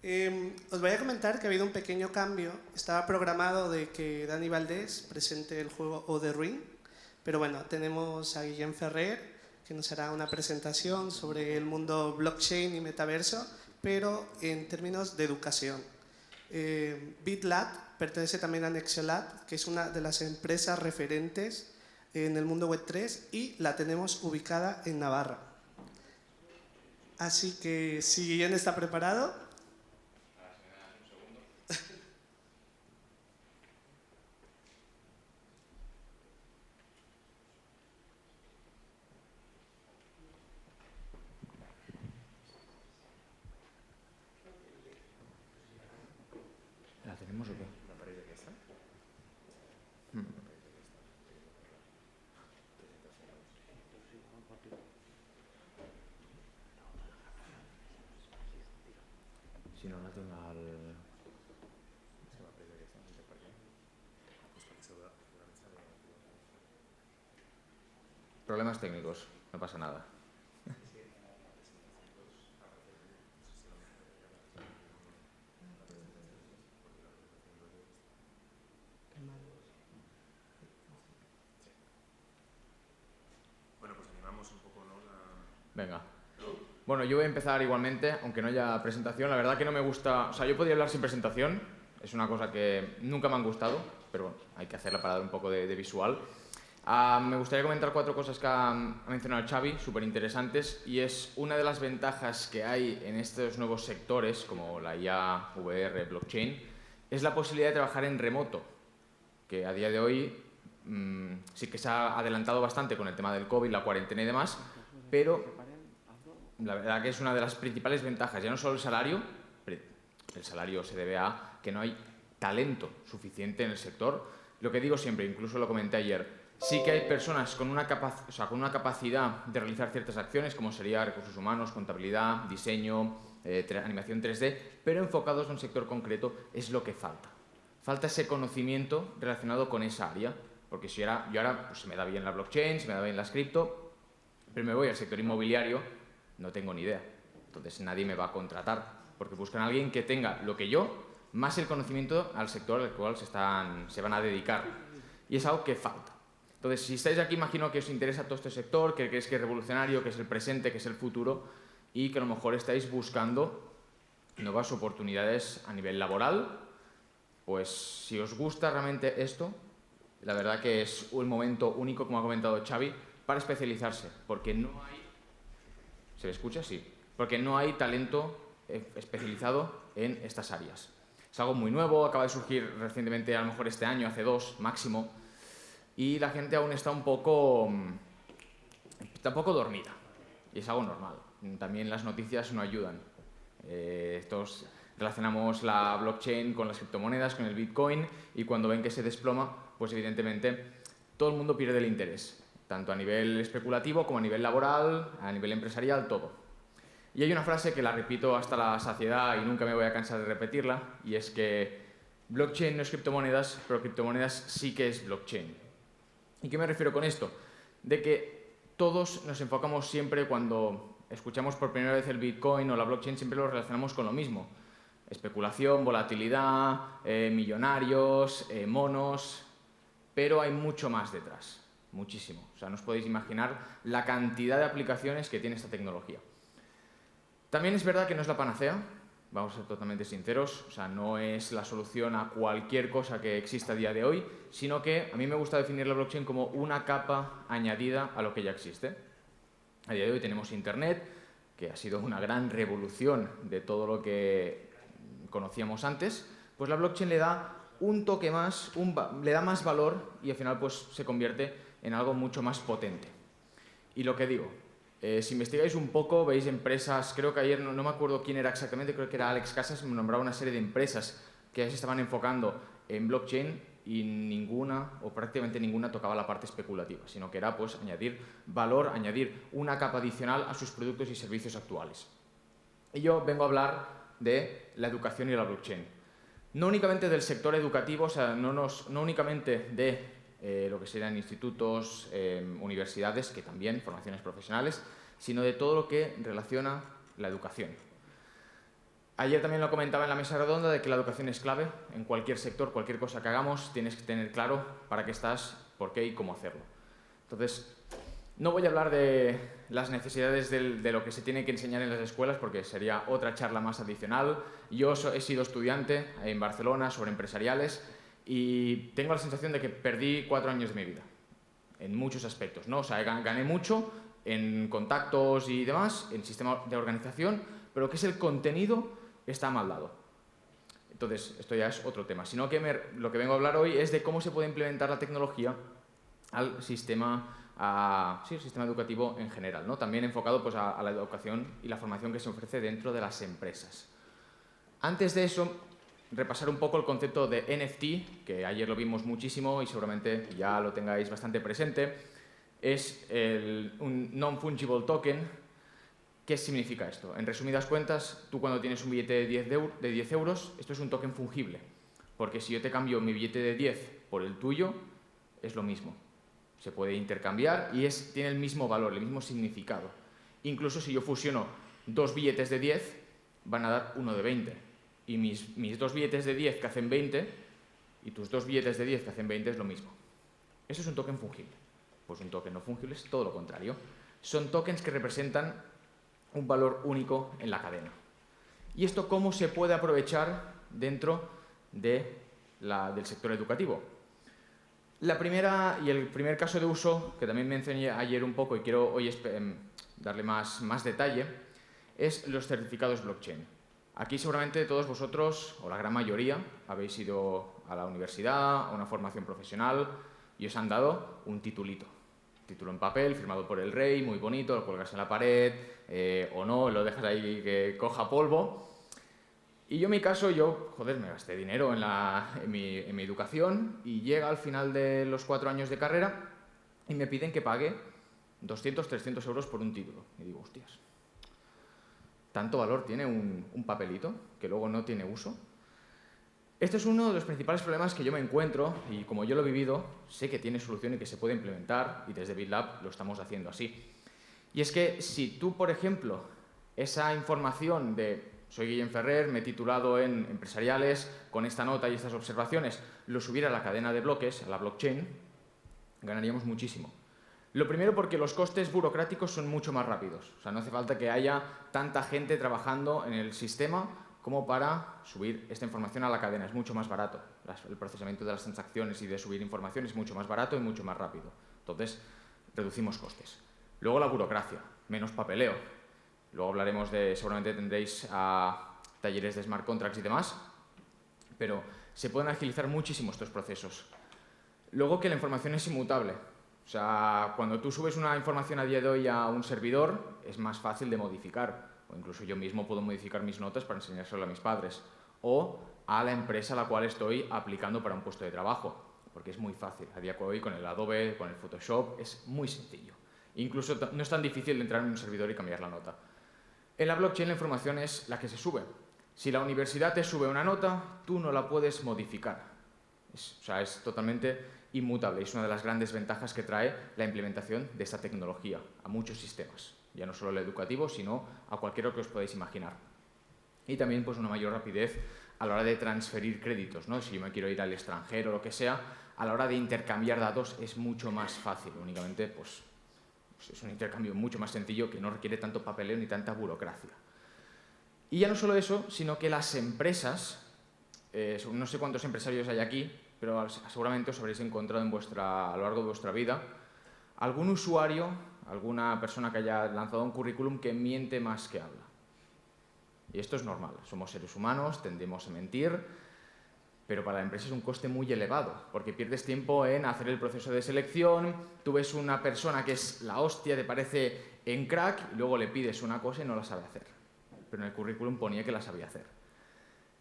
Os voy a comentar que ha habido un pequeño cambio. Estaba programado de que Dani Valdés presente el juego O The Ring, pero bueno, tenemos a Guillem Ferrer, que nos hará una presentación sobre el mundo blockchain y metaverso, pero en términos de educación. BitLab pertenece también a Nexiolab, que es una de las empresas referentes en el mundo Web3 y la tenemos ubicada en Navarra. Así que si Guillem está preparado. ¿La tenemos o qué? ¿La pared de esta? Si no la tengo al... Problemas técnicos, no pasa nada. Bueno, pues animamos un poco, ¿no? Venga. Bueno, yo voy a empezar igualmente, aunque no haya presentación. La verdad que no me gusta... O sea, yo podría hablar sin presentación. Es una cosa que nunca me han gustado, pero bueno, hay que hacerla para dar un poco de visual. Me gustaría comentar 4 cosas que ha mencionado Xavi, súper interesantes, y es una de las ventajas que hay en estos nuevos sectores, como la IA, VR, blockchain, es la posibilidad de trabajar en remoto, que a día de hoy sí que se ha adelantado bastante con el tema del COVID, la cuarentena y demás, pero la verdad que es una de las principales ventajas, ya no solo el salario se debe a que no hay talento suficiente en el sector. Lo que digo siempre, incluso lo comenté ayer, sí que hay personas con una capacidad de realizar ciertas acciones, como sería recursos humanos, contabilidad, diseño, animación 3D, pero enfocados en un sector concreto es lo que falta. Falta ese conocimiento relacionado con esa área, porque si yo ahora pues, se me da bien la blockchain, se me da bien las cripto, pero me voy al sector inmobiliario, no tengo ni idea. Entonces nadie me va a contratar, porque buscan a alguien que tenga lo que yo, más el conocimiento al sector al cual se van a dedicar. Y es algo que falta. Entonces, si estáis aquí, imagino que os interesa todo este sector, que creéis que es revolucionario, que es el presente, que es el futuro, y que a lo mejor estáis buscando nuevas oportunidades a nivel laboral. Pues si os gusta realmente esto, la verdad que es un momento único, como ha comentado Xavi, para especializarse, porque no hay... ¿Se me escucha? Sí. Porque no hay talento especializado en estas áreas. Es algo muy nuevo, acaba de surgir recientemente, a lo mejor este año, hace 2 máximo, y la gente aún está un poco dormida, y es algo normal. También las noticias no ayudan. Relacionamos la blockchain con las criptomonedas, con el Bitcoin, y cuando ven que se desploma, pues evidentemente todo el mundo pierde el interés, tanto a nivel especulativo como a nivel laboral, a nivel empresarial, todo. Y hay una frase que la repito hasta la saciedad y nunca me voy a cansar de repetirla, y es que blockchain no es criptomonedas, pero criptomonedas sí que es blockchain. ¿Y qué me refiero con esto? De que todos nos enfocamos siempre cuando escuchamos por primera vez el Bitcoin o la blockchain, siempre lo relacionamos con lo mismo. Especulación, volatilidad, millonarios, monos, pero hay mucho más detrás, muchísimo. O sea, no os podéis imaginar la cantidad de aplicaciones que tiene esta tecnología. También es verdad que no es la panacea, vamos a ser totalmente sinceros, o sea, no es la solución a cualquier cosa que exista a día de hoy, sino que a mí me gusta definir la blockchain como una capa añadida a lo que ya existe. A día de hoy tenemos Internet, que ha sido una gran revolución de todo lo que conocíamos antes, pues la blockchain le da un toque más, le da más valor y al final pues se convierte en algo mucho más potente. Y lo que digo, si investigáis un poco, veis empresas, creo que ayer, no me acuerdo quién era exactamente, creo que era Alex Casas, me nombraba una serie de empresas que se estaban enfocando en blockchain y ninguna, o prácticamente ninguna, tocaba la parte especulativa, sino que era pues añadir valor, añadir una capa adicional a sus productos y servicios actuales. Y yo vengo a hablar de la educación y la blockchain. No únicamente del sector educativo, o sea, no únicamente de lo que serían institutos, universidades, que también, formaciones profesionales, sino de todo lo que relaciona la educación. Ayer también lo comentaba en la mesa redonda de que la educación es clave en cualquier sector, cualquier cosa que hagamos, tienes que tener claro para qué estás, por qué y cómo hacerlo. Entonces, no voy a hablar de las necesidades de lo que se tiene que enseñar en las escuelas porque sería otra charla más adicional. Yo he sido estudiante en Barcelona sobre empresariales y tengo la sensación de que perdí 4 años de mi vida en muchos aspectos, ¿no? O sea, gané mucho en contactos y demás, en sistema de organización, pero lo que es el contenido está mal dado. Entonces, esto ya es otro tema. Sino que lo que vengo a hablar hoy es de cómo se puede implementar la tecnología al sistema, el sistema educativo en general, ¿no? También enfocado pues, a la educación y la formación que se ofrece dentro de las empresas. Antes de eso, repasar un poco el concepto de NFT, que ayer lo vimos muchísimo y seguramente ya lo tengáis bastante presente. Es un non-fungible token. ¿Qué significa esto? En resumidas cuentas, tú cuando tienes un billete de 10 euros, esto es un token fungible. Porque si yo te cambio mi billete de 10 por el tuyo, es lo mismo. Se puede intercambiar y tiene el mismo valor, el mismo significado. Incluso si yo fusiono 2 billetes de 10, van a dar uno de 20. Y mis 2 billetes de 10 que hacen 20 y tus 2 billetes de 10 que hacen 20 es lo mismo. Eso es un token fungible. Pues un token no fungible es todo lo contrario. Son tokens que representan un valor único en la cadena. ¿Y esto cómo se puede aprovechar dentro del sector educativo? El primer caso de uso, que también mencioné ayer un poco y quiero hoy darle más detalle, es los certificados blockchain. Aquí seguramente todos vosotros, o la gran mayoría, habéis ido a la universidad, a una formación profesional y os han dado un titulito. Título en papel, firmado por el rey, muy bonito, lo cuelgas en la pared, o no, lo dejas ahí que coja polvo. Y yo en mi caso, me gasté dinero en mi educación y llega al final de los 4 años de carrera y me piden que pague 200, 300 euros por un título. Y digo, hostias, ¿tanto valor tiene un papelito que luego no tiene uso? Este es uno de los principales problemas que yo me encuentro y como yo lo he vivido, sé que tiene solución y que se puede implementar y desde BitLab lo estamos haciendo así. Y es que si tú, por ejemplo, esa información de soy Guillem Ferrer, me he titulado en empresariales, con esta nota y estas observaciones, lo subiera a la cadena de bloques, a la blockchain, ganaríamos muchísimo. Lo primero porque los costes burocráticos son mucho más rápidos. O sea, no hace falta que haya tanta gente trabajando en el sistema como para subir esta información a la cadena. Es mucho más barato. El procesamiento de las transacciones y de subir información es mucho más barato y mucho más rápido. Entonces, reducimos costes. Luego la burocracia, menos papeleo. Luego hablaremos seguramente tendréis talleres de smart contracts y demás, pero se pueden agilizar muchísimo estos procesos. Luego que la información es inmutable. O sea, cuando tú subes una información a día de hoy a un servidor, es más fácil de modificar. O incluso yo mismo puedo modificar mis notas para enseñárselo a mis padres. O a la empresa a la cual estoy aplicando para un puesto de trabajo. Porque es muy fácil. A día de hoy con el Adobe, con el Photoshop, es muy sencillo. Incluso no es tan difícil de entrar en un servidor y cambiar la nota. En la blockchain la información es la que se sube. Si la universidad te sube una nota, tú no la puedes modificar. Es totalmente inmutable. Es una de las grandes ventajas que trae la implementación de esta tecnología a muchos sistemas. Ya no solo el educativo, sino a cualquier otro que os podáis imaginar. Y también pues, una mayor rapidez a la hora de transferir créditos, ¿no? Si yo me quiero ir al extranjero o lo que sea, a la hora de intercambiar datos es mucho más fácil. Únicamente pues, es un intercambio mucho más sencillo que no requiere tanto papeleo ni tanta burocracia. Y ya no solo eso, sino que las empresas, no sé cuántos empresarios hay aquí, pero seguramente os habréis encontrado a lo largo de vuestra vida algún usuario, alguna persona que haya lanzado un currículum que miente más que habla. Y esto es normal, somos seres humanos, tendemos a mentir, pero para la empresa es un coste muy elevado, porque pierdes tiempo en hacer el proceso de selección, tú ves una persona que es la hostia, te parece en crack, y luego le pides una cosa y no la sabe hacer. Pero en el currículum ponía que la sabía hacer.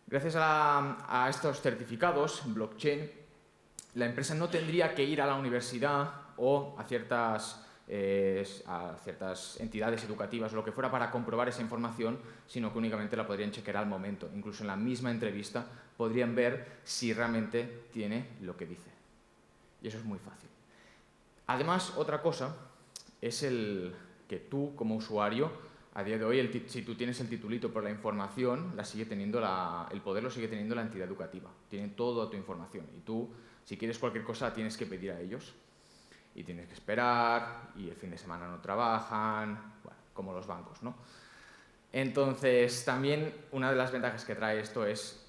Gracias a estos certificados, blockchain, la empresa no tendría que ir a la universidad o a ciertas entidades educativas o lo que fuera para comprobar esa información, sino que únicamente la podrían chequear al momento. Incluso en la misma entrevista podrían ver si realmente tiene lo que dice. Y eso es muy fácil. Además, otra cosa es el que tú, como usuario, a día de hoy, si tú tienes el titulito por la información, el poder lo sigue teniendo la entidad educativa. Tienen toda tu información y tú, si quieres cualquier cosa, tienes que pedir a ellos. Y tienes que esperar, y el fin de semana no trabajan, bueno, como los bancos, ¿no? Entonces, también una de las ventajas que trae esto es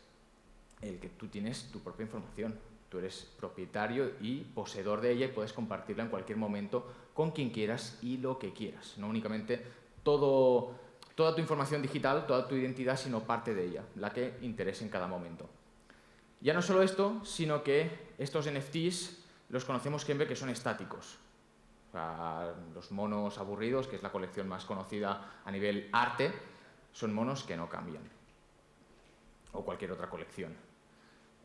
el que tú tienes tu propia información. Tú eres propietario y poseedor de ella y puedes compartirla en cualquier momento con quien quieras y lo que quieras. No únicamente toda tu información digital, toda tu identidad, sino parte de ella, la que interese en cada momento. Ya no solo esto, sino que estos NFTs los conocemos siempre que son estáticos. O sea, los monos aburridos, que es la colección más conocida a nivel arte, son monos que no cambian. O cualquier otra colección.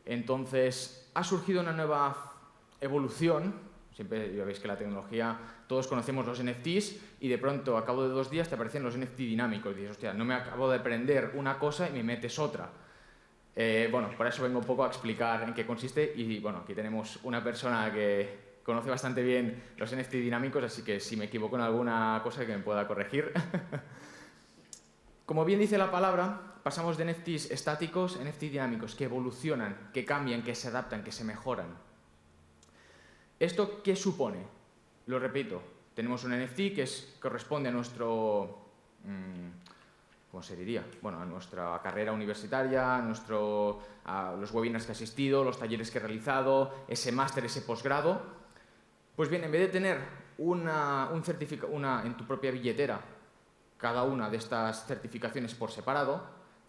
Entonces, ha surgido una nueva evolución. Siempre ya veis que la tecnología, todos conocemos los NFTs y de pronto, a cabo de 2 días, te aparecen los NFT dinámicos. Y dices, hostia, no me acabo de aprender una cosa y me metes otra. Bueno, por eso vengo un poco a explicar en qué consiste. Y bueno, aquí tenemos una persona que conoce bastante bien los NFT dinámicos, así que si me equivoco en alguna cosa que me pueda corregir. Como bien dice la palabra, pasamos de NFTs estáticos a NFT dinámicos, que evolucionan, que cambian, que se adaptan, que se mejoran. ¿Esto qué supone? Lo repito, tenemos un NFT que corresponde a nuestro... ¿cómo se diría? Bueno, a nuestra carrera universitaria, a los webinars que he asistido, los talleres que he realizado, ese máster, ese posgrado. Pues bien, en vez de tener en tu propia billetera cada una de estas certificaciones por separado,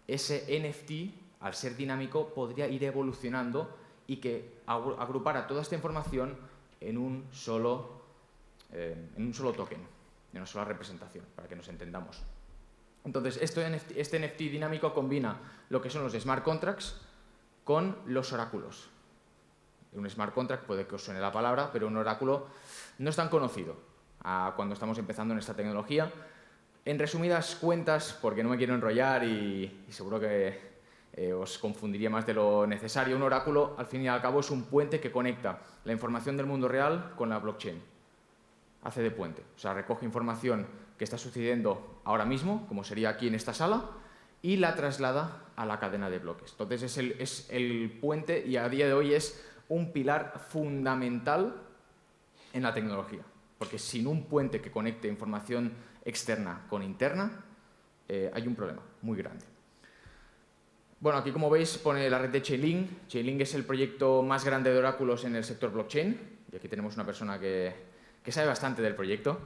ese NFT, al ser dinámico, podría ir evolucionando y que agrupara toda esta información en un solo token, en una sola representación, para que nos entendamos. Entonces, este NFT dinámico combina lo que son los smart contracts con los oráculos. Un smart contract puede que os suene la palabra, pero un oráculo no es tan conocido cuando estamos empezando en esta tecnología. En resumidas cuentas, porque no me quiero enrollar y seguro que os confundiría más de lo necesario, un oráculo, al fin y al cabo, es un puente que conecta la información del mundo real con la blockchain. Hace de puente, o sea, recoge información que está sucediendo ahora mismo, como sería aquí en esta sala, y la traslada a la cadena de bloques. Entonces es el puente y a día de hoy es un pilar fundamental en la tecnología, porque sin un puente que conecte información externa con interna, hay un problema muy grande. Bueno, aquí como veis pone la red de Chainlink. Chainlink es el proyecto más grande de oráculos en el sector blockchain, y aquí tenemos una persona que sabe bastante del proyecto,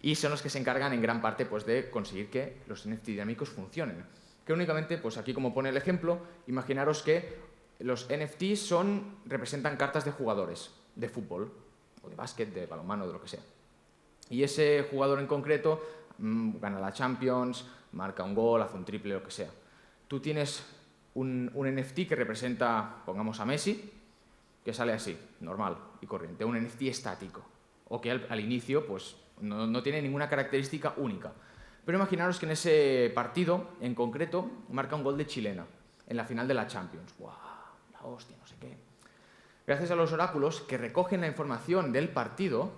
y son los que se encargan en gran parte pues, de conseguir que los NFT dinámicos funcionen. Que únicamente, pues aquí como pone el ejemplo, imaginaros que los NFTs representan cartas de jugadores de fútbol, o de básquet, de balonmano, de lo que sea. Y ese jugador en concreto gana la Champions, marca un gol, hace un triple, lo que sea. Tú tienes un NFT que representa, pongamos a Messi, que sale así, normal y corriente, un NFT estático, o que al inicio pues, no tiene ninguna característica única. Pero imaginaros que en ese partido, en concreto, marca un gol de chilena, en la final de la Champions. ¡Guau! La hostia, no sé qué. Gracias a los oráculos que recogen la información del partido,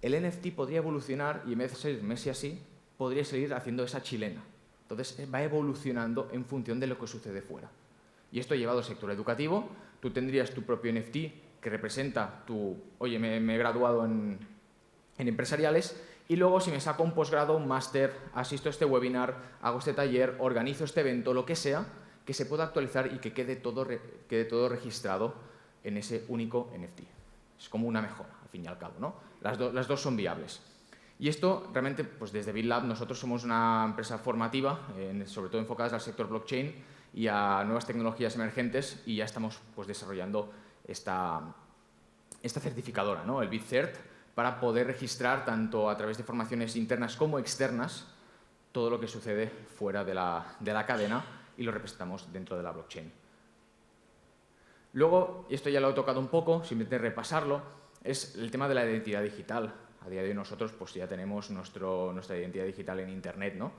el NFT podría evolucionar y en vez de ser Messi así, podría seguir haciendo esa chilena. Entonces va evolucionando en función de lo que sucede fuera. Y esto llevado al sector educativo, tú tendrías tu propio NFT que representa oye, me he graduado en empresariales y luego si me saco un posgrado, un máster, asisto a este webinar, hago este taller, organizo este evento, lo que sea, que se pueda actualizar y que quede todo registrado en ese único NFT. Es como una mejora, al fin y al cabo, ¿no? Las dos son viables. Y esto, realmente, pues desde BitLab nosotros somos una empresa formativa, sobre todo enfocadas al sector blockchain y a nuevas tecnologías emergentes, y ya estamos pues, desarrollando esta certificadora, ¿no? El BitCert, para poder registrar, tanto a través de formaciones internas como externas, todo lo que sucede fuera de la cadena y lo representamos dentro de la blockchain. Luego, y esto ya lo he tocado un poco, simplemente repasarlo, es el tema de la identidad digital. A día de hoy nosotros pues, ya tenemos nuestra identidad digital en Internet, ¿no?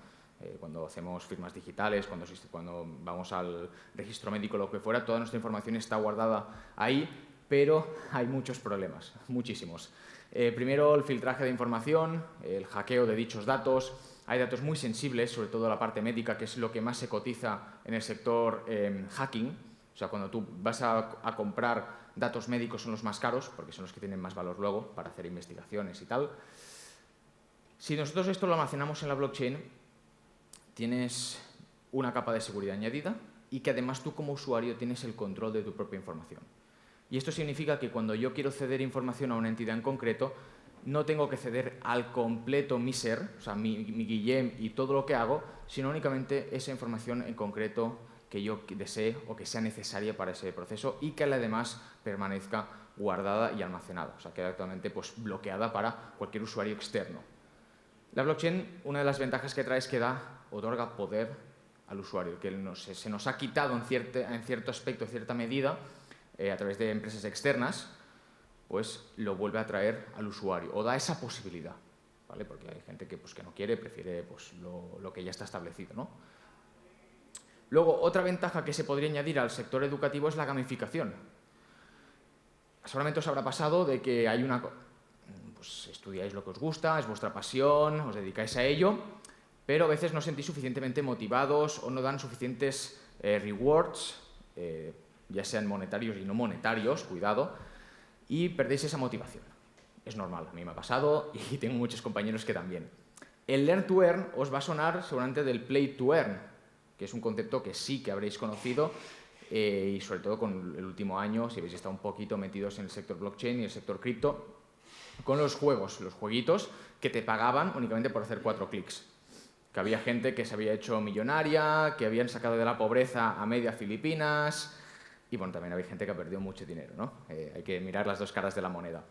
Cuando hacemos firmas digitales, cuando vamos al registro médico, lo que fuera, toda nuestra información está guardada ahí, pero hay muchos problemas, muchísimos. Primero, el filtraje de información, el hackeo de dichos datos. Hay datos muy sensibles, sobre todo la parte médica, que es lo que más se cotiza en el sector hacking. O sea, cuando tú vas a comprar datos médicos son los más caros, porque son los que tienen más valor luego para hacer investigaciones y tal. Si nosotros esto lo almacenamos en la blockchain, tienes una capa de seguridad añadida y que además tú como usuario tienes el control de tu propia información. Y esto significa que cuando yo quiero ceder información a una entidad en concreto, no tengo que ceder al completo mi ser, o sea, mi Guillem y todo lo que hago, sino únicamente esa información en concreto que yo desee o que sea necesaria para ese proceso y que además permanezca guardada y almacenada, o sea, que actualmente pues, bloqueada para cualquier usuario externo. La blockchain, una de las ventajas que trae es que otorga poder al usuario, que se nos ha quitado en cierto aspecto, en cierta medida, a través de empresas externas, pues lo vuelve a traer al usuario o da esa posibilidad, ¿vale? Porque hay gente que, pues, que no quiere, prefiere pues, lo que ya está establecido, ¿no? Luego, otra ventaja que se podría añadir al sector educativo es la gamificación. Seguramente os habrá pasado de que hay pues estudiáis lo que os gusta, es vuestra pasión, os dedicáis a ello, pero a veces no os sentís suficientemente motivados o no dan suficientes rewards, ya sean monetarios y no monetarios, cuidado, y perdéis esa motivación. Es normal, a mí me ha pasado y tengo muchos compañeros que también. El Learn to Earn os va a sonar seguramente del Play to Earn, que es un concepto que sí que habréis conocido y sobre todo con el último año, si habéis estado un poquito metidos en el sector blockchain y el sector cripto, con los jueguitos que te pagaban únicamente por hacer 4 clics. Que había gente que se había hecho millonaria, que habían sacado de la pobreza a media Filipinas y bueno, también había gente que ha perdido mucho dinero, ¿no? Hay que mirar las dos caras de la moneda.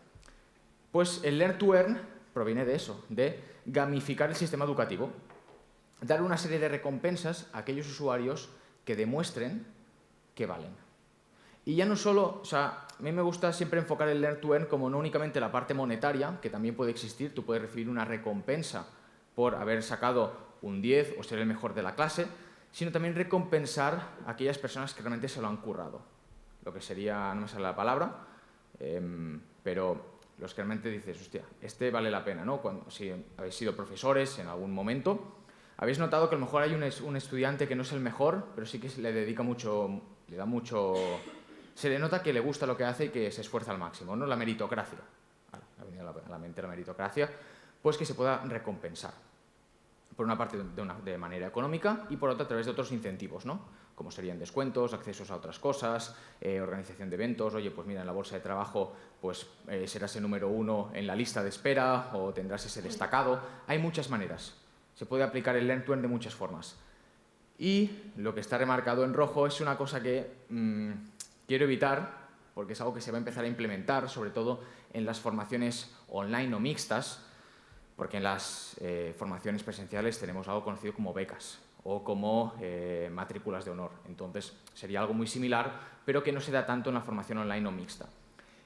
Pues el Learn to Earn proviene de eso, de gamificar el sistema educativo. Dar una serie de recompensas a aquellos usuarios que demuestren que valen. Y ya no solo, o sea, a mí me gusta siempre enfocar el Learn to Earn como no únicamente la parte monetaria, que también puede existir, tú puedes recibir una recompensa por haber sacado un 10 o ser el mejor de la clase, sino también recompensar a aquellas personas que realmente se lo han currado. Lo que sería, no me sale la palabra, pero los que realmente dices, hostia, este vale la pena, ¿no? Si habéis sido profesores en algún momento, habéis notado que a lo mejor hay un estudiante que no es el mejor, pero sí que le dedica mucho, le da mucho... Se le nota que le gusta lo que hace y que se esfuerza al máximo, ¿no? La meritocracia. Me ha venido a la mente la meritocracia, pues que se pueda recompensar. Por una parte de manera económica y por otra a través de otros incentivos, ¿no? Como serían descuentos, accesos a otras cosas, organización de eventos. Oye, pues mira, en la bolsa de trabajo pues serás el número 1 en la lista de espera o tendrás ese destacado. Hay muchas maneras. Se puede aplicar el Learn to Earn de muchas formas. Y lo que está remarcado en rojo es una cosa que quiero evitar, porque es algo que se va a empezar a implementar, sobre todo en las formaciones online o mixtas, porque en las formaciones presenciales tenemos algo conocido como becas o como matrículas de honor. Entonces, sería algo muy similar, pero que no se da tanto en la formación online o mixta.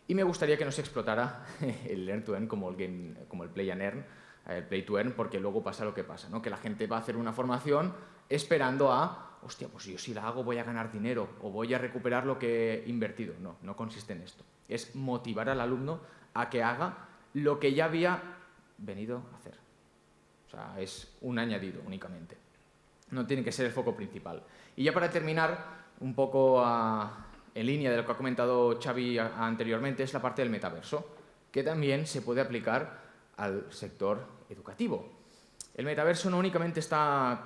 Y me gustaría que no se explotara el Learn to Earn como el Play and Earn, el Play to Earn, porque luego pasa lo que pasa, ¿no? Que la gente va a hacer una formación esperando hostia, pues yo si la hago voy a ganar dinero o voy a recuperar lo que he invertido. No, no consiste en esto. Es motivar al alumno a que haga lo que ya había venido a hacer. O sea, es un añadido únicamente. No tiene que ser el foco principal. Y ya para terminar, un poco en línea de lo que ha comentado Xavi anteriormente, es la parte del metaverso, que también se puede aplicar al sector educativo. El metaverso no únicamente está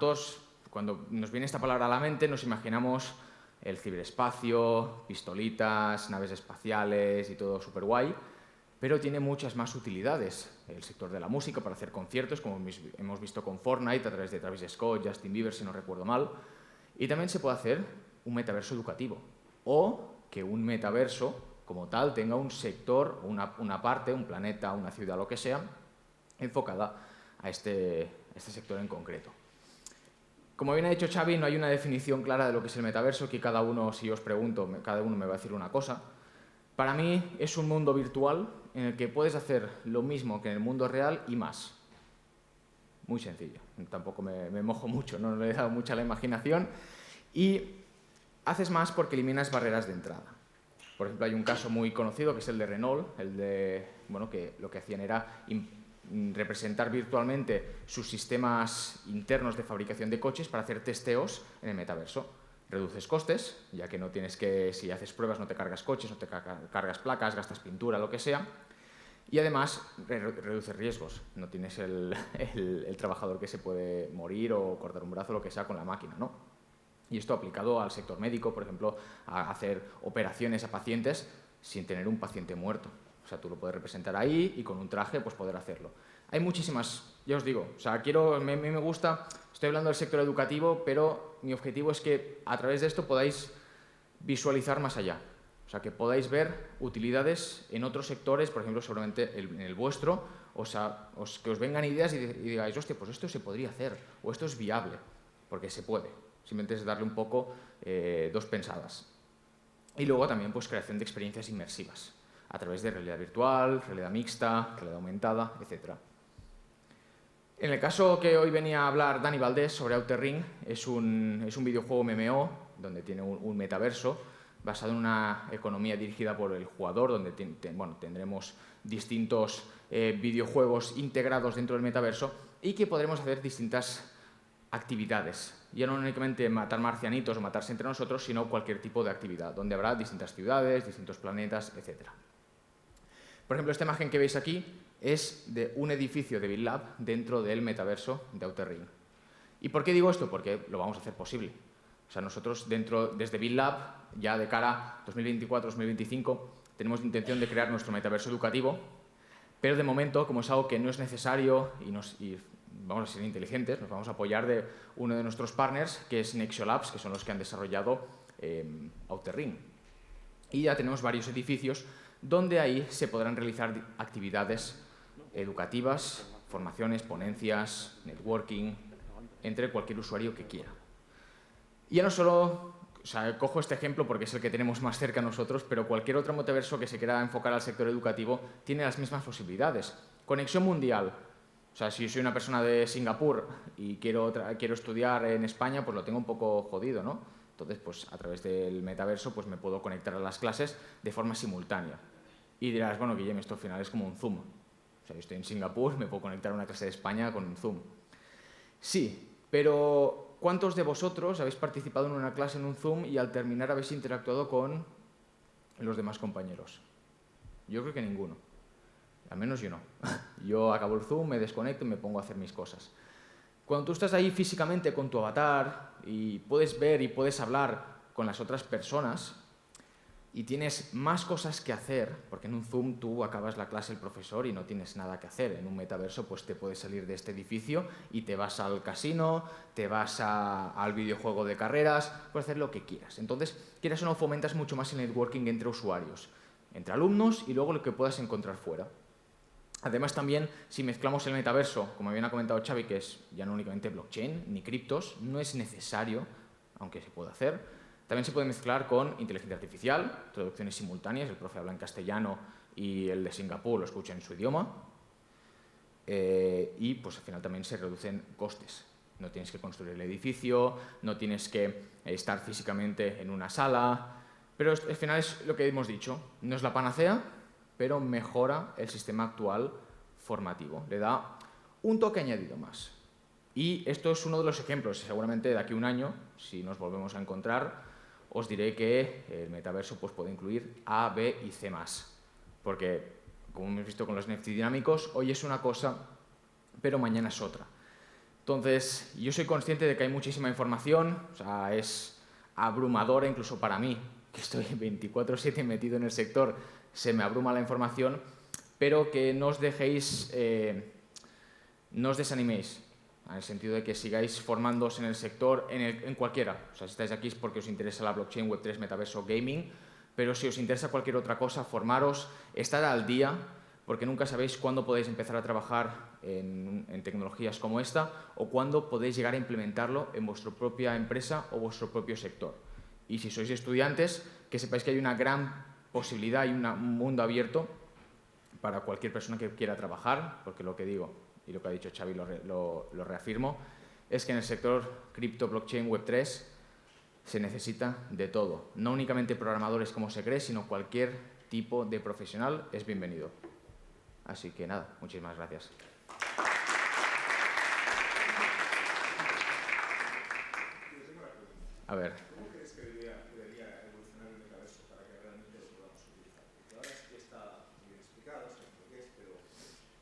cuando nos viene esta palabra a la mente, nos imaginamos el ciberespacio, pistolitas, naves espaciales y todo súper guay, pero tiene muchas más utilidades. El sector de la música para hacer conciertos, como hemos visto con Fortnite, a través de Travis Scott, Justin Bieber, si no recuerdo mal. Y también se puede hacer un metaverso educativo. O que un metaverso, como tal, tenga un sector, una parte, un planeta, una ciudad, lo que sea, enfocada a este sector en concreto. Como bien ha dicho Xavi, no hay una definición clara de lo que es el metaverso, que cada uno, si os pregunto, cada uno me va a decir una cosa. Para mí es un mundo virtual en el que puedes hacer lo mismo que en el mundo real y más. Muy sencillo. Tampoco me mojo mucho, no le he dado mucha la imaginación. Y haces más porque eliminas barreras de entrada. Por ejemplo, hay un caso muy conocido que es el de Renault, bueno, que lo que hacían era representar virtualmente sus sistemas internos de fabricación de coches para hacer testeos en el metaverso. Reduces costes, ya que no tienes que, si haces pruebas, no te cargas coches, no te cargas placas, gastas pintura, lo que sea. Y además reduces riesgos. No tienes el trabajador que se puede morir o cortar un brazo, lo que sea, con la máquina, ¿no? Y esto aplicado al sector médico, por ejemplo, a hacer operaciones a pacientes sin tener un paciente muerto. O sea, tú lo puedes representar ahí y con un traje pues poder hacerlo. Hay muchísimas, ya os digo, o sea, a mí me gusta, estoy hablando del sector educativo, pero mi objetivo es que a través de esto podáis visualizar más allá. O sea, que podáis ver utilidades en otros sectores, por ejemplo, seguramente en el vuestro, que os vengan ideas y digáis, hostia, pues esto se podría hacer, o esto es viable, porque se puede. Simplemente es darle un poco dos pensadas. Y luego también pues creación de experiencias inmersivas, a través de realidad virtual, realidad mixta, realidad aumentada, etc. En el caso que hoy venía a hablar Dani Valdés sobre Outer Ring, es un videojuego MMO, donde tiene un metaverso, basado en una economía dirigida por el jugador, donde tendremos distintos videojuegos integrados dentro del metaverso y que podremos hacer distintas actividades. Ya no únicamente matar marcianitos o matarse entre nosotros, sino cualquier tipo de actividad, donde habrá distintas ciudades, distintos planetas, etc. Por ejemplo, esta imagen que veis aquí es de un edificio de BitLab dentro del metaverso de Outer Ring. ¿Y por qué digo esto? Porque lo vamos a hacer posible. O sea, nosotros desde BitLab, ya de cara a 2024-2025, tenemos la intención de crear nuestro metaverso educativo, pero de momento, como es algo que no es necesario y vamos a ser inteligentes, nos vamos a apoyar de uno de nuestros partners, que es Nexio Labs, que son los que han desarrollado Outer Ring. Y ya tenemos varios edificios donde ahí se podrán realizar actividades educativas, formaciones, ponencias, networking, entre cualquier usuario que quiera. Y ya no solo, o sea, cojo este ejemplo porque es el que tenemos más cerca a nosotros, pero cualquier otro metaverso que se quiera enfocar al sector educativo tiene las mismas posibilidades. Conexión mundial. O sea, si soy una persona de Singapur y quiero estudiar en España, pues lo tengo un poco jodido, ¿no? Entonces, pues a través del metaverso pues me puedo conectar a las clases de forma simultánea. Y dirás, bueno, Guillem, esto al final es como un Zoom. O sea, yo estoy en Singapur, me puedo conectar a una clase de España con un Zoom. Sí, pero ¿cuántos de vosotros habéis participado en una clase en un Zoom y al terminar habéis interactuado con los demás compañeros? Yo creo que ninguno. Al menos yo no. Yo acabo el Zoom, me desconecto y me pongo a hacer mis cosas. Cuando tú estás ahí físicamente con tu avatar y puedes ver y puedes hablar con las otras personas y tienes más cosas que hacer, porque en un Zoom tú acabas la clase el profesor y no tienes nada que hacer. En un metaverso pues te puedes salir de este edificio y te vas al casino, te vas al videojuego de carreras, puedes hacer lo que quieras. Entonces, quieras o no, fomentas mucho más el networking entre usuarios, entre alumnos y luego lo que puedas encontrar fuera. Además, también, si mezclamos el metaverso, como bien ha comentado Xavi, que es ya no únicamente blockchain ni criptos, no es necesario, aunque se puede hacer. También se puede mezclar con inteligencia artificial, traducciones simultáneas, el profe habla en castellano y el de Singapur lo escucha en su idioma. Y pues al final también se reducen costes. No tienes que construir el edificio, no tienes que estar físicamente en una sala, pero al final es lo que hemos dicho, no es la panacea, pero mejora el sistema actual formativo, le da un toque añadido más. Y esto es uno de los ejemplos, seguramente de aquí a un año, si nos volvemos a encontrar, os diré que el metaverso pues, puede incluir A, B y C+, porque, como hemos visto con los NFT dinámicos, hoy es una cosa, pero mañana es otra. Entonces, yo soy consciente de que hay muchísima información, o sea, es abrumadora incluso para mí, que estoy 24/7 metido en el sector, se me abruma la información, pero que no os dejéis, no os desaniméis, en el sentido de que sigáis formándoos en el sector, en cualquiera. O sea, si estáis aquí es porque os interesa la blockchain, Web3, metaverso, gaming, pero si os interesa cualquier otra cosa, formaros, estar al día, porque nunca sabéis cuándo podéis empezar a trabajar en tecnologías como esta o cuándo podéis llegar a implementarlo en vuestra propia empresa o vuestro propio sector. Y si sois estudiantes, que sepáis que hay una gran posibilidad y un mundo abierto para cualquier persona que quiera trabajar, porque lo que digo y lo que ha dicho Xavi lo reafirmo, es que en el sector cripto, blockchain, Web3 se necesita de todo. No únicamente programadores como se cree, sino cualquier tipo de profesional es bienvenido. Así que nada, muchísimas gracias. A ver. ¿Cómo crees que debería evolucionar el metaverso para que realmente lo podamos utilizar? Porque ahora sí que está muy bien explicado, sabemos lo que es, pero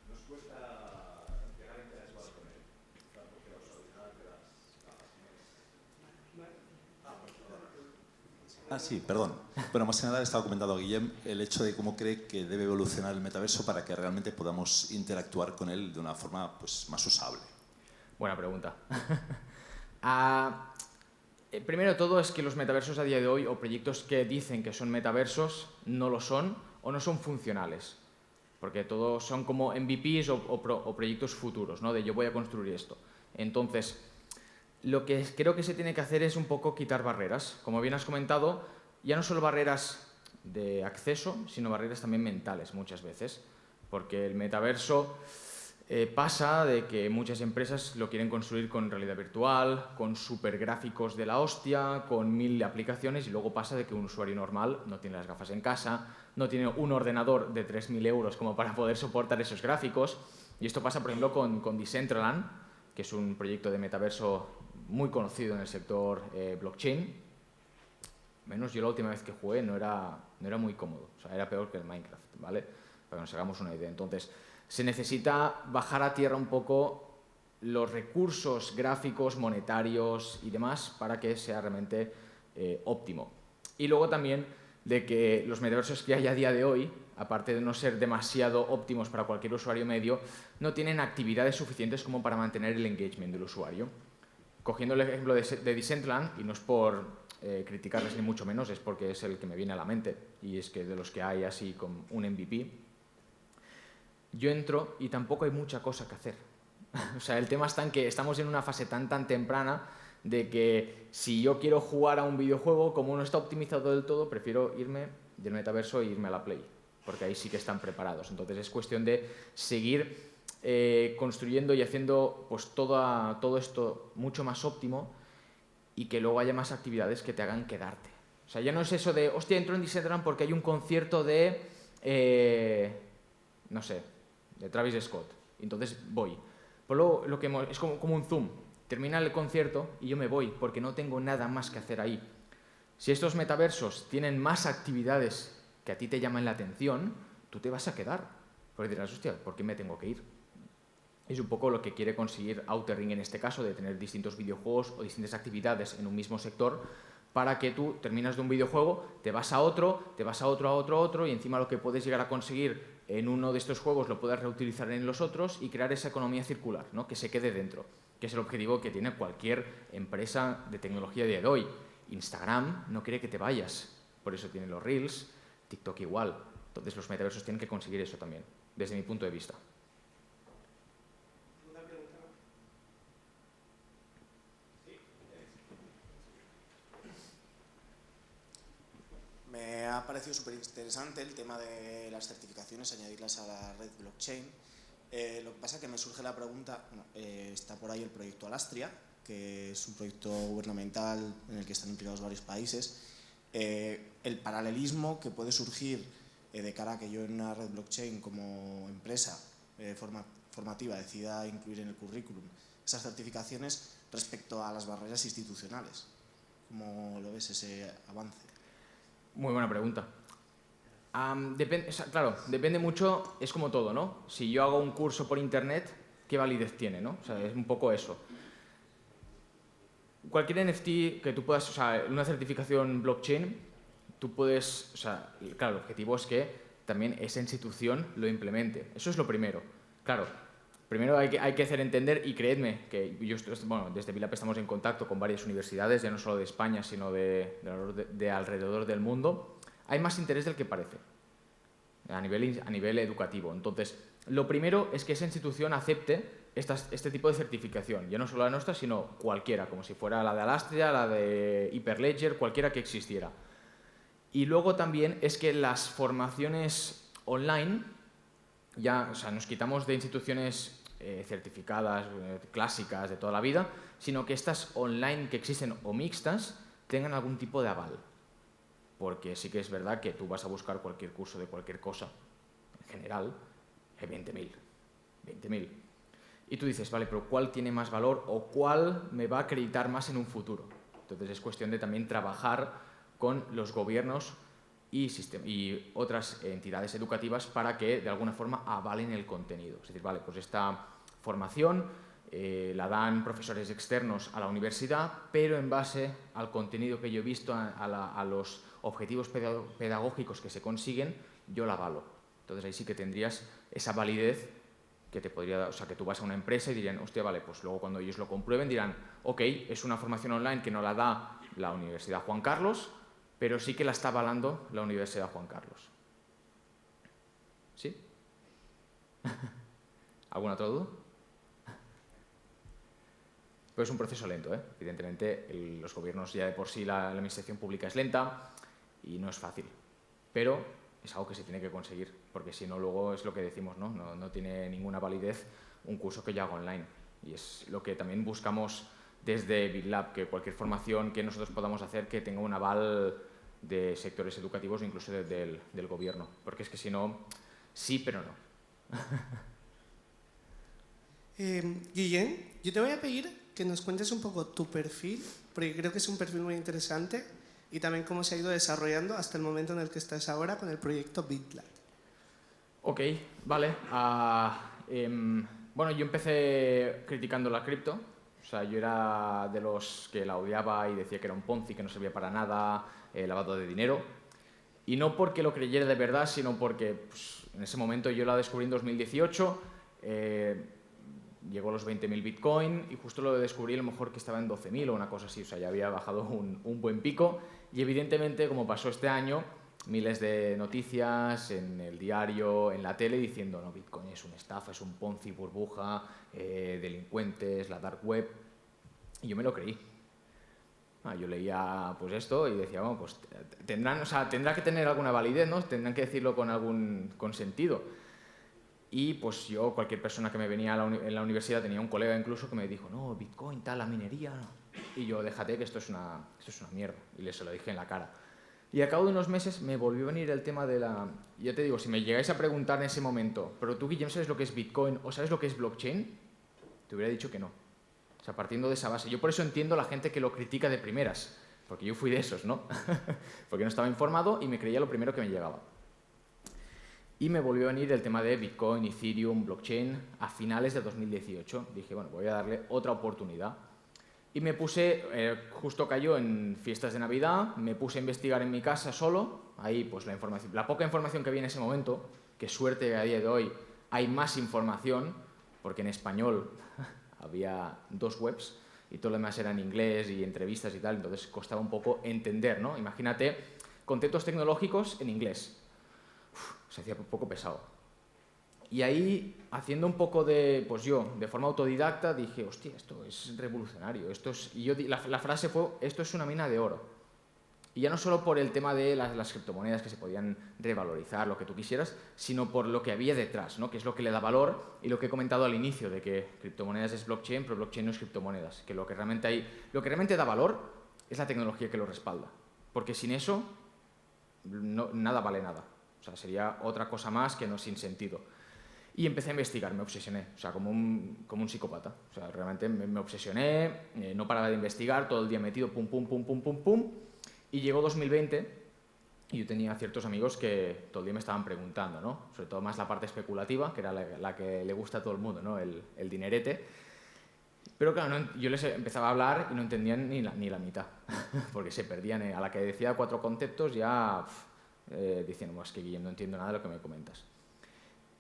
nos cuesta llegar a interactuar con él. Claro, porque la usabilidad de las gafas no es... Sí, perdón. Bueno, más que nada le estaba comentando a Guillem el hecho de cómo cree que debe evolucionar el metaverso para que realmente podamos interactuar con él de una forma pues, más usable. Buena pregunta. Primero de todo es que los metaversos a día de hoy, o proyectos que dicen que son metaversos, no lo son o no son funcionales. Porque todos son como MVPs o proyectos futuros, ¿no? De yo voy a construir esto. Entonces, lo que creo que se tiene que hacer es un poco quitar barreras. Como bien has comentado, ya no solo barreras de acceso, sino barreras también mentales muchas veces. Porque el metaverso pasa de que muchas empresas lo quieren construir con realidad virtual, con supergráficos de la hostia, con 1000 aplicaciones, y luego pasa de que un usuario normal no tiene las gafas en casa, no tiene un ordenador de 3000 euros como para poder soportar esos gráficos. Y esto pasa, por ejemplo, con Decentraland, que es un proyecto de metaverso muy conocido en el sector blockchain. Menos yo la última vez que jugué no era muy cómodo, o sea, era peor que el Minecraft, ¿vale? Para que nos hagamos una idea. Entonces, se necesita bajar a tierra un poco los recursos gráficos, monetarios y demás para que sea realmente óptimo. Y luego también de que los metaversos que hay a día de hoy, aparte de no ser demasiado óptimos para cualquier usuario medio, no tienen actividades suficientes como para mantener el engagement del usuario. Cogiendo el ejemplo de Decentraland, y no es por criticarles ni mucho menos, es porque es el que me viene a la mente, y es que de los que hay así con un MVP, yo entro y tampoco hay mucha cosa que hacer. O sea, el tema está en que estamos en una fase tan temprana de que si yo quiero jugar a un videojuego, como no está optimizado del todo, prefiero irme del metaverso e irme a la Play, porque ahí sí que están preparados. Entonces es cuestión de seguir construyendo y haciendo pues, todo esto mucho más óptimo y que luego haya más actividades que te hagan quedarte. O sea, ya no es eso de, hostia, entro en Decentraland porque hay un concierto de, no sé, de Travis Scott. Entonces voy. Pues luego lo que es como un zoom. Termina el concierto y yo me voy porque no tengo nada más que hacer ahí. Si estos metaversos tienen más actividades que a ti te llaman la atención, tú te vas a quedar. Porque dirás, hostia, ¿por qué me tengo que ir? Es un poco lo que quiere conseguir Outer Ring en este caso, de tener distintos videojuegos o distintas actividades en un mismo sector, para que tú terminas de un videojuego, te vas a otro, te vas a otro, a otro, a otro, y encima lo que puedes llegar a conseguir en uno de estos juegos lo puedas reutilizar en los otros y crear esa economía circular, ¿no? Que se quede dentro, que es el objetivo que tiene cualquier empresa de tecnología de hoy. Instagram no quiere que te vayas, por eso tiene los Reels, TikTok igual. Entonces los metaversos tienen que conseguir eso también, desde mi punto de vista. Me ha parecido súper interesante el tema de las certificaciones, añadirlas a la red blockchain. Lo que pasa es que me surge la pregunta, bueno, está por ahí el proyecto Alastria, que es un proyecto gubernamental en el que están implicados varios países. El paralelismo que puede surgir de cara a que yo en una red blockchain como empresa formativa decida incluir en el currículum esas certificaciones respecto a las barreras institucionales. ¿Cómo lo ves ese avance? Muy buena pregunta. Claro, depende mucho, es como todo, ¿no? Si yo hago un curso por internet, ¿qué validez tiene, no? O sea, es un poco eso. Cualquier NFT que tú puedas, o sea, una certificación blockchain, tú puedes, o sea, claro, el objetivo es que también esa institución lo implemente. Eso es lo primero. Claro, primero hay que hacer entender, y creedme que desde Vilap estamos en contacto con varias universidades, ya no solo de España, sino de alrededor del mundo. Hay más interés del que parece, a nivel educativo. Entonces, lo primero es que esa institución acepte este tipo de certificación, ya no solo la nuestra, sino cualquiera, como si fuera la de Alastria, la de Hyperledger, cualquiera que existiera. Y luego también es que las formaciones online, ya, o sea, nos quitamos de instituciones certificadas, clásicas de toda la vida, sino que estas online que existen o mixtas tengan algún tipo de aval. Porque sí que es verdad que tú vas a buscar cualquier curso de cualquier cosa, en general, 20.000. 20.000. Y tú dices, vale, pero ¿cuál tiene más valor o cuál me va a acreditar más en un futuro? Entonces es cuestión de también trabajar con los gobiernos y otras entidades educativas para que de alguna forma avalen el contenido. Es decir, vale, pues esta formación la dan profesores externos a la universidad, pero en base al contenido que yo he visto, a los objetivos pedagógicos que se consiguen, yo la avalo. Entonces ahí sí que tendrías esa validez que te podría dar, o sea, que tú vas a una empresa y dirían, hostia, vale, pues luego cuando ellos lo comprueben dirán, ok, es una formación online que no la da la Universidad Juan Carlos, pero sí que la está avalando la Universidad Juan Carlos. ¿Sí? ¿Alguna otra duda? Pero es un proceso lento, ¿eh? Evidentemente, los gobiernos ya de por sí, la administración pública es lenta y no es fácil. Pero es algo que se tiene que conseguir, porque si no, luego es lo que decimos, ¿no? No tiene ninguna validez un curso que yo hago online. Y es lo que también buscamos desde BitLab, que cualquier formación que nosotros podamos hacer que tenga un aval de sectores educativos o incluso del gobierno. Porque es que si no, sí, pero no. Guillem, yo te voy a pedir que nos cuentes un poco tu perfil, porque creo que es un perfil muy interesante, y también cómo se ha ido desarrollando hasta el momento en el que estás ahora con el proyecto BitLab. Ok, vale. Bueno, yo empecé criticando la cripto. O sea, yo era de los que la odiaba y decía que era un Ponzi, que no servía para nada, lavado de dinero. Y no porque lo creyera de verdad, sino porque pues, en ese momento yo la descubrí en 2018, llegó a los 20.000 Bitcoin y justo lo descubrí a lo mejor que estaba en 12.000 o una cosa así. O sea, ya había bajado un buen pico. Y evidentemente, como pasó este año, miles de noticias en el diario, en la tele, diciendo no, Bitcoin es una estafa, es un Ponzi, burbuja, delincuentes, la dark web. Y yo me lo creí. Yo leía pues esto y decía, bueno, pues tendrá que tener alguna validez, ¿no? Tendrán que decirlo con sentido. Y pues yo, cualquier persona que me venía en la universidad, tenía un colega incluso que me dijo, no, Bitcoin, tal, la minería. Y yo, déjate que esto es una mierda. Y se lo dije en la cara. Y a cabo de unos meses me volvió a venir el tema de la... Ya te digo, si me llegáis a preguntar en ese momento, pero tú, Guillem, ¿sabes lo que es Bitcoin o sabes lo que es blockchain? Te hubiera dicho que no. O sea, partiendo de esa base. Yo por eso entiendo a la gente que lo critica de primeras, porque yo fui de esos, ¿no? Porque no estaba informado y me creía lo primero que me llegaba. Y me volvió a venir el tema de Bitcoin, Ethereum, blockchain a finales de 2018. Dije, bueno, voy a darle otra oportunidad. Y me puse, justo cayó en fiestas de Navidad, me puse a investigar en mi casa solo. Ahí, pues la poca información que había en ese momento, que suerte que a día de hoy hay más información, porque en español había 2 webs y todo lo demás era en inglés y entrevistas y tal, entonces costaba un poco entender, ¿no? Imagínate, conceptos tecnológicos en inglés. Se hacía un poco pesado. Y ahí, haciendo un poco de, pues yo, de forma autodidacta, dije, hostia, esto es revolucionario. La frase fue, esto es una mina de oro. Y ya no solo por el tema de las criptomonedas que se podían revalorizar, lo que tú quisieras, sino por lo que había detrás, ¿no? Que es lo que le da valor y lo que he comentado al inicio, de que criptomonedas es blockchain, pero blockchain no es criptomonedas. Que lo que realmente da valor es la tecnología que lo respalda. Porque sin eso, nada vale nada. O sea, sería otra cosa más que no sin sentido. Y empecé a investigar, me obsesioné, o sea, como un psicópata. O sea, realmente me obsesioné, no paraba de investigar, todo el día metido, pum, pum, pum, pum, pum, pum. Y llegó 2020 y yo tenía ciertos amigos que todo el día me estaban preguntando, ¿no? Sobre todo más la parte especulativa, que era la que le gusta a todo el mundo, ¿no? El dinerete. Pero claro, yo les empezaba a hablar y no entendían ni la mitad, porque se perdían. A la que decía 4 conceptos ya diciendo, es que Guillem, no entiendo nada de lo que me comentas.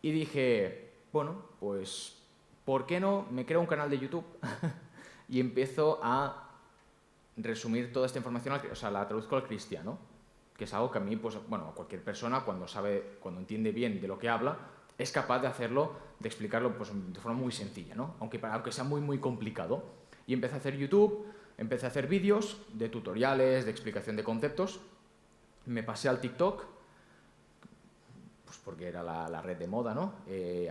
Y dije, bueno, pues, ¿por qué no me creo un canal de YouTube y empiezo a resumir toda esta información, o sea, la traduzco al cristiano, que es algo que a mí, pues, bueno, cualquier persona cuando entiende bien de lo que habla, es capaz de hacerlo, de explicarlo pues, de forma muy sencilla, ¿no? Aunque sea muy, muy complicado. Y empecé a hacer YouTube, empecé a hacer vídeos de tutoriales, de explicación de conceptos, me pasé al TikTok, pues porque era la red de moda, ¿no?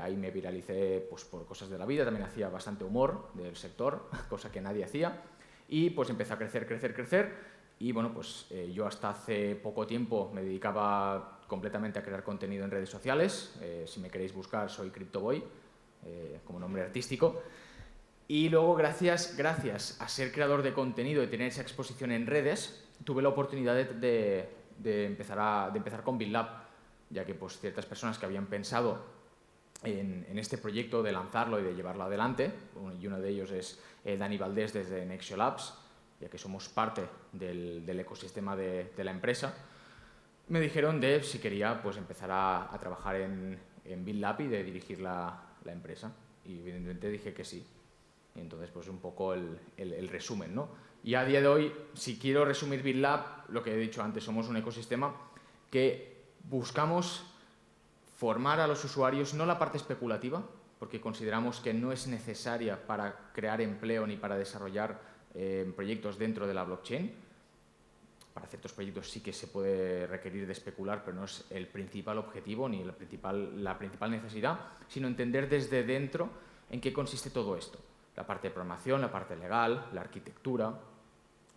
Ahí me viralicé pues, por cosas de la vida, también hacía bastante humor del sector, cosa que nadie hacía, y pues empecé a crecer, y bueno, pues yo hasta hace poco tiempo me dedicaba completamente a crear contenido en redes sociales. Si me queréis buscar, soy CryptoBoy, como nombre artístico. Y luego, gracias a ser creador de contenido y tener esa exposición en redes, tuve la oportunidad de empezar con BitLab, ya que pues, ciertas personas que habían pensado en este proyecto de lanzarlo y de llevarlo adelante, y uno de ellos es Dani Valdés desde Nexio Labs, ya que somos parte del ecosistema de la empresa, me dijeron de si quería pues, empezar a trabajar en BitLab y de dirigir la empresa. Y evidentemente dije que sí. Y entonces, pues un poco el resumen, ¿no? Y a día de hoy, si quiero resumir BitLab, lo que he dicho antes, somos un ecosistema que buscamos formar a los usuarios, no la parte especulativa, porque consideramos que no es necesaria para crear empleo ni para desarrollar proyectos dentro de la blockchain. Para ciertos proyectos sí que se puede requerir de especular, pero no es el principal objetivo ni la principal necesidad, sino entender desde dentro en qué consiste todo esto. La parte de programación, la parte legal, la arquitectura,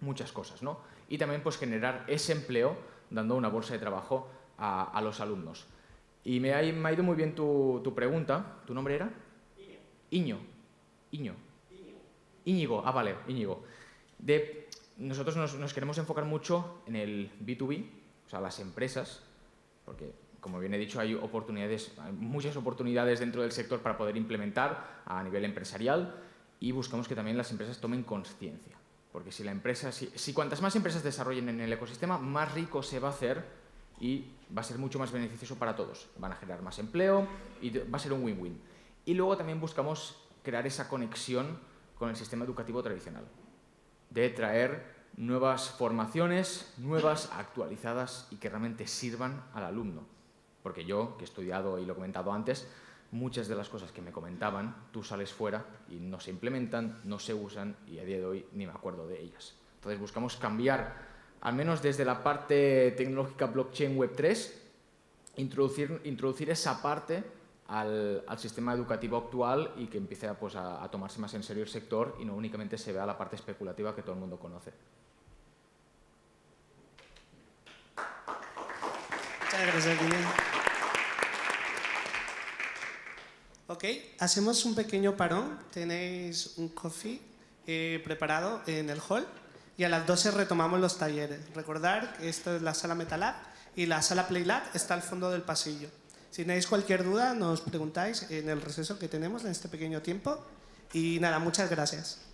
muchas cosas, ¿no? Y también pues, generar ese empleo dando una bolsa de trabajo a los alumnos. Y me ha ido muy bien tu pregunta. ¿Tu nombre era? Íñigo. Ah, vale, Íñigo. Nosotros nos queremos enfocar mucho en el B2B, o sea, las empresas, porque, como bien he dicho, hay muchas oportunidades dentro del sector para poder implementar a nivel empresarial y buscamos que también las empresas tomen conciencia. Porque si cuantas más empresas desarrollen en el ecosistema, más rico se va a hacer y va a ser mucho más beneficioso para todos. Van a generar más empleo y va a ser un win-win. Y luego también buscamos crear esa conexión con el sistema educativo tradicional, de traer nuevas formaciones, nuevas, actualizadas y que realmente sirvan al alumno. Porque yo, que he estudiado y lo he comentado antes, muchas de las cosas que me comentaban, tú sales fuera y no se implementan, no se usan y a día de hoy ni me acuerdo de ellas. Entonces buscamos cambiar, al menos desde la parte tecnológica blockchain Web3, introducir esa parte al sistema educativo actual y que empiece a tomarse más en serio el sector y no únicamente se vea la parte especulativa que todo el mundo conoce. Muchas gracias, Guillem. Ok, hacemos un pequeño parón. Tenéis un coffee preparado en el hall y a las 12 retomamos los talleres. Recordad que esta es la sala MetaLab y la sala PlayLab está al fondo del pasillo. Si tenéis cualquier duda, nos preguntáis en el receso que tenemos en este pequeño tiempo. Y nada, muchas gracias.